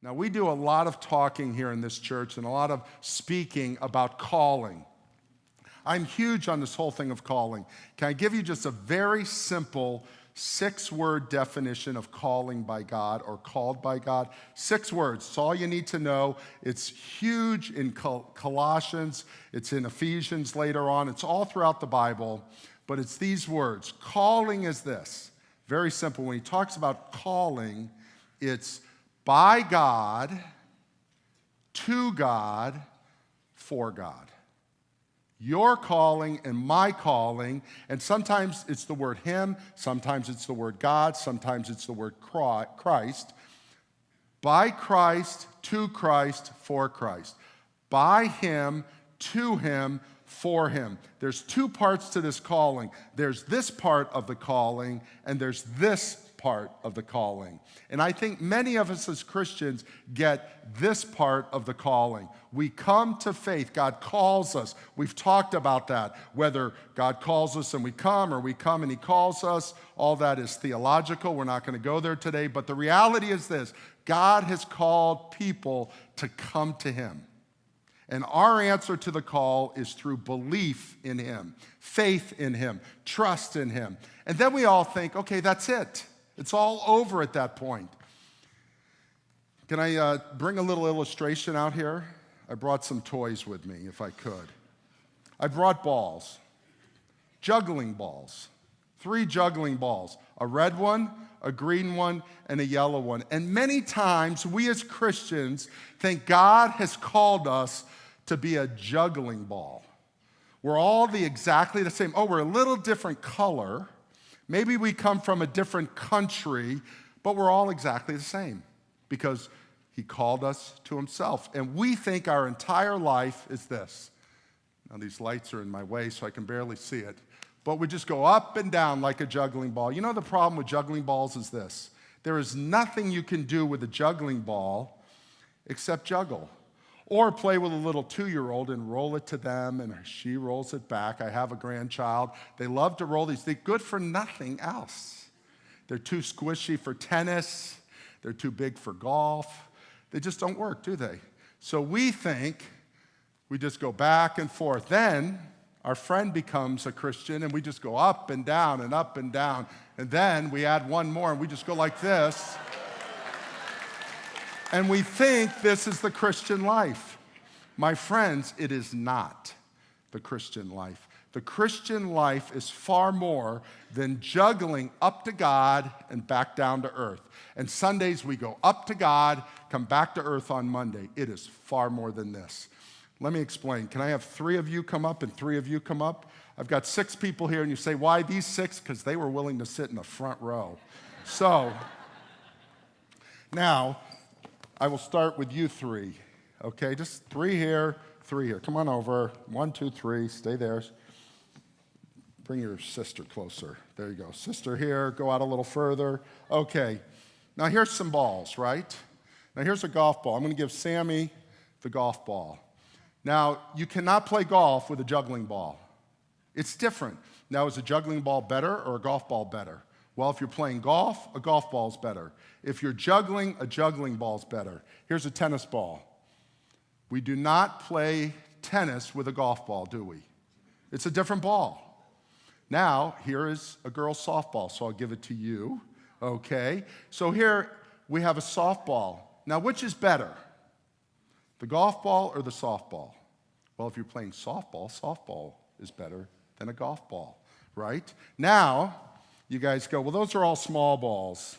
Now, we do a lot of talking here in this church and a lot of speaking about calling. I'm huge on this whole thing of calling. Can I give you just a very simple 6-word definition of calling by God or called by God? 6 words. It's all you need to know. It's huge in Colossians. It's in Ephesians later on. It's all throughout the Bible. But it's these words. Calling is this. Very simple. When he talks about calling, it's by God, to God, for God. Your calling and my calling, and sometimes it's the word him, sometimes it's the word God, sometimes it's the word Christ. By Christ, to Christ, for Christ. By him, to him, for him. There's 2 parts to this calling. There's this part of the calling, and there's this part of the calling. And I think many of us as Christians get this part of the calling. We come to faith. God calls us. We've talked about that. Whether God calls us and we come, or we come and he calls us, all that is theological. We're not going to go there today. But the reality is this: God has called people to come to him. And our answer to the call is through belief in him, faith in him, trust in him. And then we all think, okay, that's it. It's all over at that point. Can I bring a little illustration out here? I brought some toys with me, if I could. I brought balls, juggling balls, 3 juggling balls, a red one, a green one, and a yellow one. And many times we as Christians think God has called us to be a juggling ball. We're all exactly the same. Oh, we're a little different color. Maybe we come from a different country, but we're all exactly the same because he called us to himself. And we think our entire life is this. Now, these lights are in my way, so I can barely see it. But we just go up and down like a juggling ball. You know, the problem with juggling balls is this: there is nothing you can do with a juggling ball except juggle. Or play with a little 2-year-old and roll it to them, and she rolls it back. I have a grandchild. They love to roll these. They're good for nothing else. They're too squishy for tennis. They're too big for golf. They just don't work, do they? So we think we just go back and forth. Then our friend becomes a Christian, and we just go up and down and up and down. And then we add one more, and we just go like this. And we think this is the Christian life. My friends, it is not the Christian life. The Christian life is far more than juggling up to God and back down to earth. And Sundays we go up to God, come back to earth on Monday. It is far more than this. Let me explain. Can I have 3 of you come up and 3 of you come up? I've got 6 people here, and you say, why these 6? Because they were willing to sit in the front row. So, now, I will start with you 3, okay? Just 3 here, 3 here. Come on over. 1, 2, 3. Stay there. Bring your sister closer. There you go. Sister here. Go out a little further. Okay. Now here's some balls, right? Now here's a golf ball. I'm going to give Sammy the golf ball. Now, you cannot play golf with a juggling ball. It's different. Now, is a juggling ball better or a golf ball better? Well, if you're playing golf, a golf ball's better. If you're juggling, a juggling ball's better. Here's a tennis ball. We do not play tennis with a golf ball, do we? It's a different ball. Now, here is a girl's softball, so I'll give it to you. Okay? So here we have a softball. Now, which is better? The golf ball or the softball? Well, if you're playing softball, softball is better than a golf ball, right? Now, you guys go, well, those are all small balls.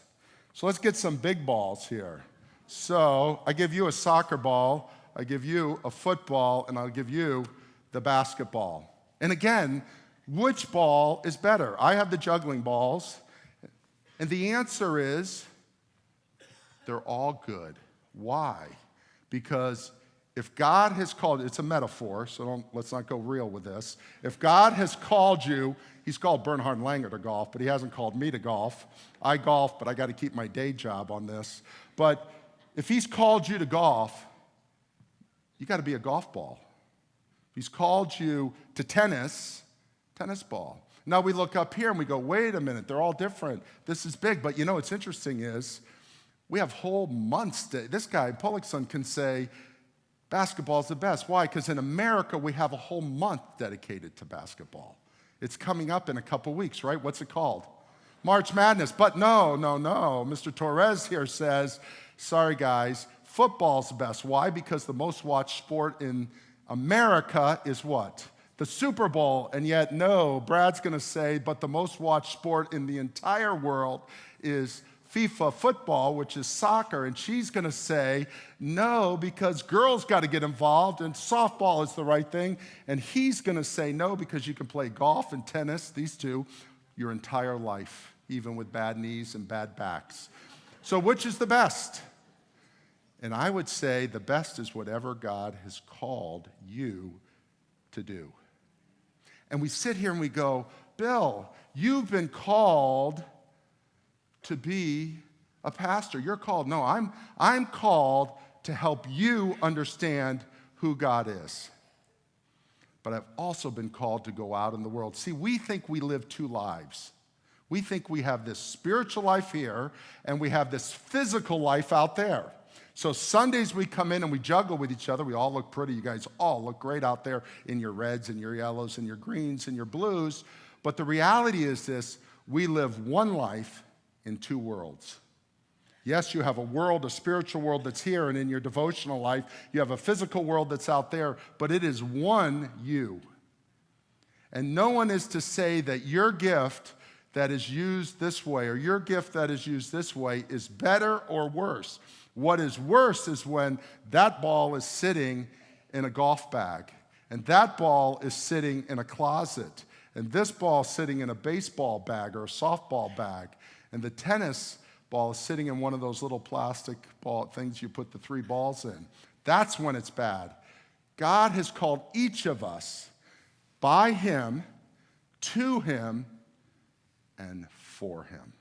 So let's get some big balls here. So I give you a soccer ball, I give you a football, and I'll give you the basketball. And again, which ball is better? I have the juggling balls, and the answer is they're all good. Why? Because if God has called, it's a metaphor, so let's not go real with this. If God has called you, he's called Bernhard Langer to golf, but he hasn't called me to golf. I golf, but I got to keep my day job on this. But if he's called you to golf, you got to be a golf ball. If he's called you to tennis, tennis ball. Now we look up here and we go, wait a minute, they're all different. This is big, but you know what's interesting is We have whole months. This guy, Pollockson, can say basketball is the best. Why? Because in America, we have a whole month dedicated to basketball. It's coming up in a couple weeks, right? What's it called? March Madness. But no. Mr. Torres here says, sorry guys, football's the best. Why? Because the most watched sport in America is what? The Super Bowl. And yet, no, Brad's going to say, but the most watched sport in the entire world is FIFA football, which is soccer. And she's going to say, no, because girls got to get involved and softball is the right thing. And he's going to say, no, because you can play golf and tennis, these two, your entire life, even with bad knees and bad backs. So which is the best? And I would say the best is whatever God has called you to do. And we sit here and we go, Bill, you've been called to be a pastor. You're called. No, I'm called to help you understand who God is. But I've also been called to go out in the world. See, we think we live two lives. We think we have this spiritual life here, and we have this physical life out there. So Sundays we come in and we juggle with each other. We all look pretty. You guys all look great out there in your reds and your yellows and your greens and your blues. But the reality is this: we live one life in two worlds. Yes, you have a world, a spiritual world that's here, and in your devotional life, you have a physical world that's out there, but it is one you. And no one is to say that your gift that is used this way or your gift that is used this way is better or worse. What is worse is when that ball is sitting in a golf bag, and that ball is sitting in a closet, and this ball is sitting in a baseball bag or a softball bag, and the tennis ball is sitting in one of those little plastic ball things you put the three balls in. That's when it's bad. God has called each of us by Him, to Him, and for Him.